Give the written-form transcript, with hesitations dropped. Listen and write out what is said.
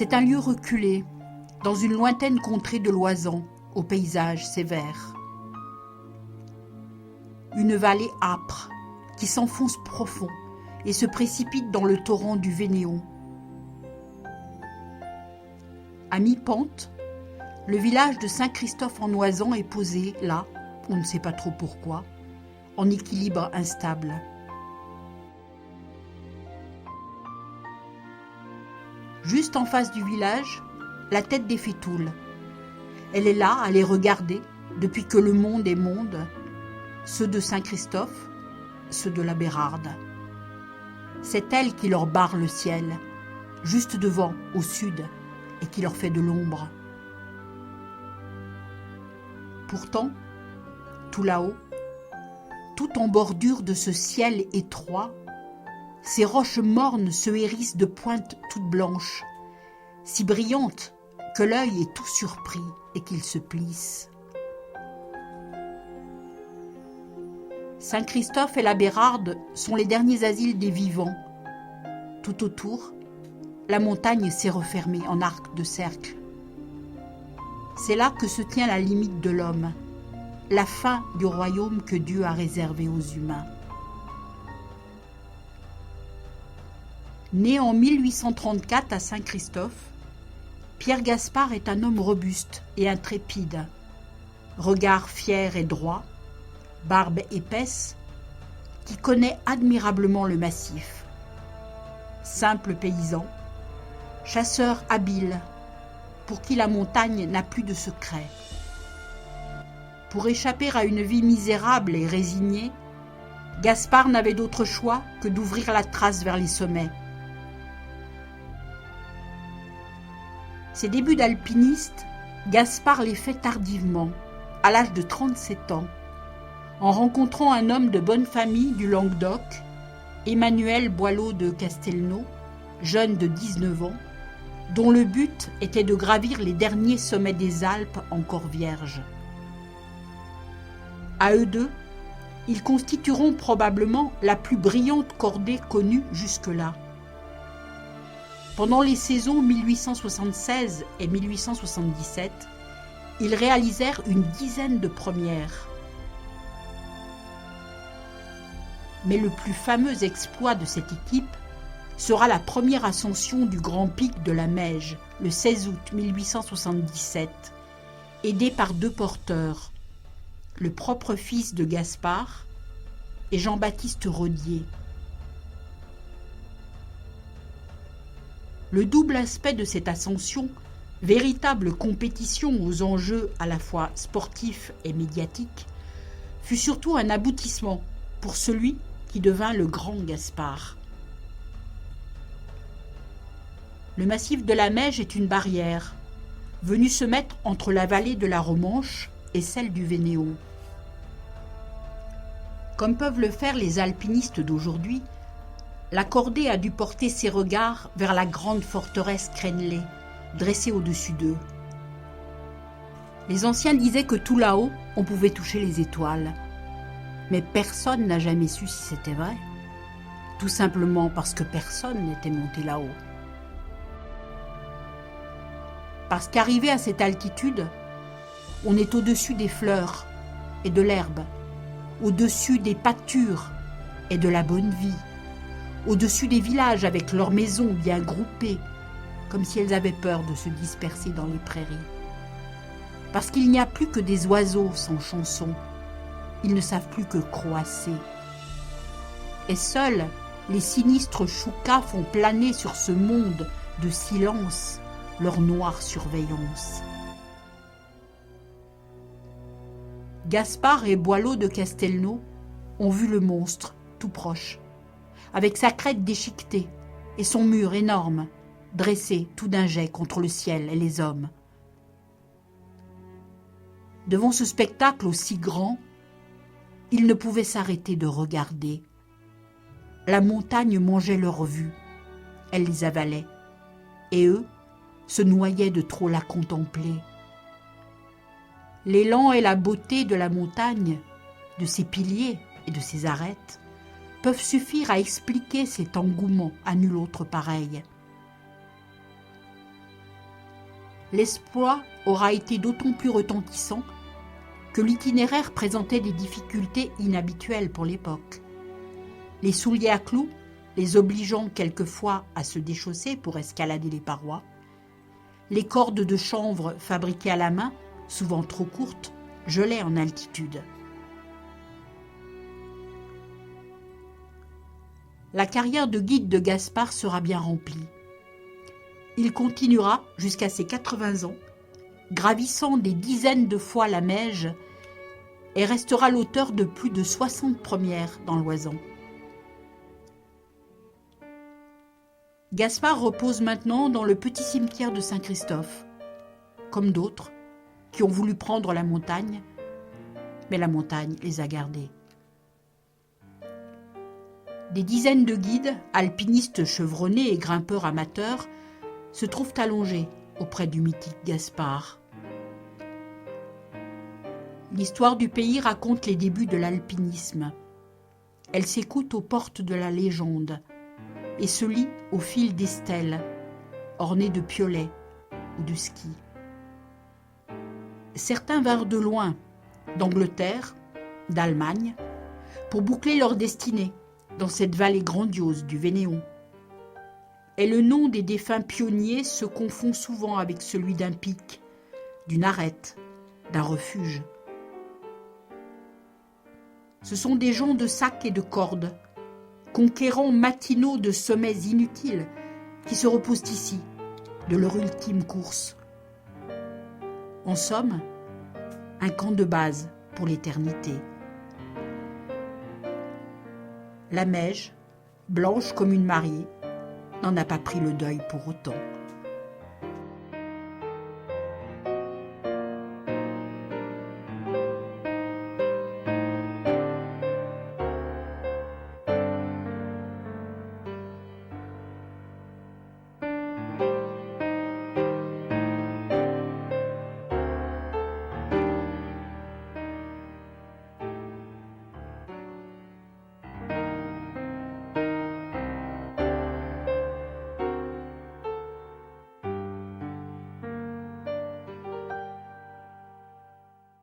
C'est un lieu reculé, dans une lointaine contrée de l'Oisans, au paysage sévère. Une vallée âpre, qui s'enfonce profond et se précipite dans le torrent du Vénéon. À mi-pente, le village de Saint-Christophe-en-Oisans est posé là, on ne sait pas trop pourquoi, en équilibre instable. Juste en face du village, la tête des Fétoules. Elle est là à les regarder depuis que le monde est monde, ceux de Saint-Christophe, ceux de la Bérarde. C'est elle qui leur barre le ciel, juste devant, au sud, et qui leur fait de l'ombre. Pourtant, tout là-haut, tout en bordure de ce ciel étroit, ces roches mornes se hérissent de pointes toutes blanches, si brillantes que l'œil est tout surpris et qu'il se plisse. Saint-Christophe et la Bérarde sont les derniers asiles des vivants. Tout autour, la montagne s'est refermée en arc de cercle. C'est là que se tient la limite de l'homme, la fin du royaume que Dieu a réservé aux humains. Né en 1834 à Saint-Christophe, Pierre Gaspard est un homme robuste et intrépide, regard fier et droit, barbe épaisse, qui connaît admirablement le massif. Simple paysan, chasseur habile, pour qui la montagne n'a plus de secret. Pour échapper à une vie misérable et résignée, Gaspard n'avait d'autre choix que d'ouvrir la trace vers les sommets. Ses débuts d'alpiniste, Gaspard les fait tardivement, à l'âge de 37 ans, en rencontrant un homme de bonne famille du Languedoc, Emmanuel Boileau de Castelnau, jeune de 19 ans, dont le but était de gravir les derniers sommets des Alpes encore vierges. À eux deux, ils constitueront probablement la plus brillante cordée connue jusque-là. Pendant les saisons 1876 et 1877, ils réalisèrent une dizaine de premières. Mais le plus fameux exploit de cette équipe sera la première ascension du Grand Pic de la Meije, le 16 août 1877, aidé par deux porteurs, le propre fils de Gaspard et Jean-Baptiste Rodier. Le double aspect de cette ascension, véritable compétition aux enjeux à la fois sportifs et médiatiques, fut surtout un aboutissement pour celui qui devint le grand Gaspard. Le massif de la Meije est une barrière, venue se mettre entre la vallée de la Romanche et celle du Vénéon. Comme peuvent le faire les alpinistes d'aujourd'hui, la cordée a dû porter ses regards vers la grande forteresse crénelée, dressée au-dessus d'eux. Les anciens disaient que tout là-haut, on pouvait toucher les étoiles. Mais personne n'a jamais su si c'était vrai. Tout simplement parce que personne n'était monté là-haut. Parce qu'arrivé à cette altitude, on est au-dessus des fleurs et de l'herbe, au-dessus des pâtures et de la bonne vie, au-dessus des villages avec leurs maisons bien groupées, comme si elles avaient peur de se disperser dans les prairies. Parce qu'il n'y a plus que des oiseaux sans chanson, ils ne savent plus que croasser. Et seuls les sinistres choucas font planer sur ce monde de silence leur noire surveillance. Gaspard et Boileau de Castelnau ont vu le monstre tout proche, avec sa crête déchiquetée et son mur énorme, dressé tout d'un jet contre le ciel et les hommes. Devant ce spectacle aussi grand, ils ne pouvaient s'arrêter de regarder. La montagne mangeait leur vue, elle les avalait, et eux se noyaient de trop la contempler. L'élan et la beauté de la montagne, de ses piliers et de ses arêtes, peuvent suffire à expliquer cet engouement à nul autre pareil. L'exploit aura été d'autant plus retentissant que l'itinéraire présentait des difficultés inhabituelles pour l'époque. Les souliers à clous, les obligeant quelquefois à se déchausser pour escalader les parois, les cordes de chanvre fabriquées à la main, souvent trop courtes, gelaient en altitude. La carrière de guide de Gaspard sera bien remplie. Il continuera jusqu'à ses 80 ans, gravissant des dizaines de fois la Meije et restera l'auteur de plus de 60 premières dans l'Oisans. Gaspard repose maintenant dans le petit cimetière de Saint-Christophe, comme d'autres qui ont voulu prendre la montagne, mais la montagne les a gardés. Des dizaines de guides, alpinistes chevronnés et grimpeurs amateurs se trouvent allongés auprès du mythique Gaspard. L'histoire du pays raconte les débuts de l'alpinisme. Elle s'écoute aux portes de la légende et se lit au fil des stèles, ornées de piolets ou de skis. Certains vinrent de loin, d'Angleterre, d'Allemagne, pour boucler leur destinée dans cette vallée grandiose du Vénéon. Et le nom des défunts pionniers se confond souvent avec celui d'un pic, d'une arête, d'un refuge. Ce sont des gens de sacs et de cordes, conquérants matinaux de sommets inutiles, qui se reposent ici, de leur ultime course. En somme, un camp de base pour l'éternité. La Meije, blanche comme une mariée, n'en a pas pris le deuil pour autant.